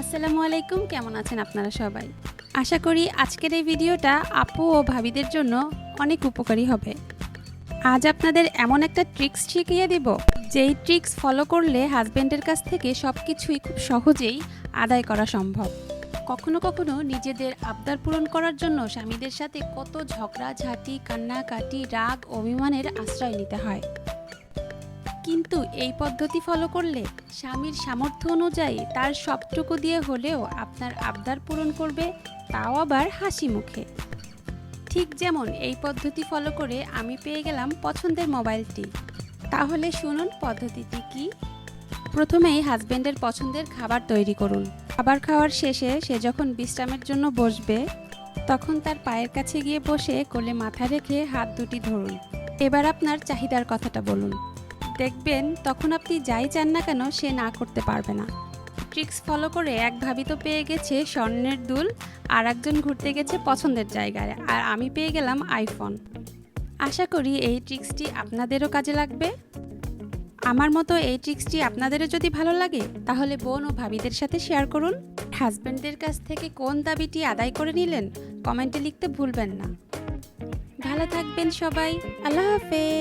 আসসালামু আলাইকুম, কেমন আছেন আপনারা সবাই? আশা করি আজকের এই ভিডিওটা আপু ও ভাবিদের জন্য অনেক উপকারী হবে। আজ আপনাদের এমন একটা ট্রিক্স শিখিয়ে দেব, যেই ট্রিক্স ফলো করলে হাজবেন্ডের কাছ থেকে সব কিছুই খুব সহজেই আদায় করা সম্ভব। কখনো কখনো নিজেদের আবদার পূরণ করার জন্য স্বামীদের সাথে কত ঝগড়াঝাঁটি, কান্নাকাটি, রাগ, অভিমানের আশ্রয় নিতে হয়। কিন্তু এই পদ্ধতি ফলো করলে স্বামীর সামর্থ্য অনুযায়ী তার সবটুকু দিয়ে হলেও আপনার আবদার পূরণ করবে, তাও আবার হাসি মুখে। ঠিক যেমন এই পদ্ধতি ফলো করে আমি পেয়ে গেলাম পছন্দের মোবাইলটি। তাহলে শুনুন পদ্ধতিটি কি। প্রথমেই হাজবেন্ডের পছন্দের খাবার তৈরি করুন। খাবার খাওয়ার শেষে সে যখন বিশ্রামের জন্য বসবে, তখন তার পায়ের কাছে গিয়ে বসে কোলে মাথা রেখে হাত দুটি ধরুন। এবার আপনার চাহিদার কথাটা বলুন। দেখবেন তখন আপনি যাই চান না কেন সে না করতে পারবে না। ট্রিক্স ফলো করে এক ভাবি তো পেয়ে গেছে স্বর্ণের দুল, আর একজন ঘুরতে গেছে পছন্দের জায়গায়, আর আমি পেয়ে গেলাম আইফোন। আশা করি এই ট্রিক্সটি আপনাদেরও কাজে লাগবে। আমার মতো এই ট্রিক্সটি আপনাদেরও যদি ভালো লাগে, তাহলে বোন ও ভাবিদের সাথে শেয়ার করুন। হাজব্যান্ডদের কাছ থেকে কোন দাবিটি আদায় করে নিলেন কমেন্টে লিখতে ভুলবেন না। ভালো থাকবেন সবাই। আল্লাহ হাফেজ।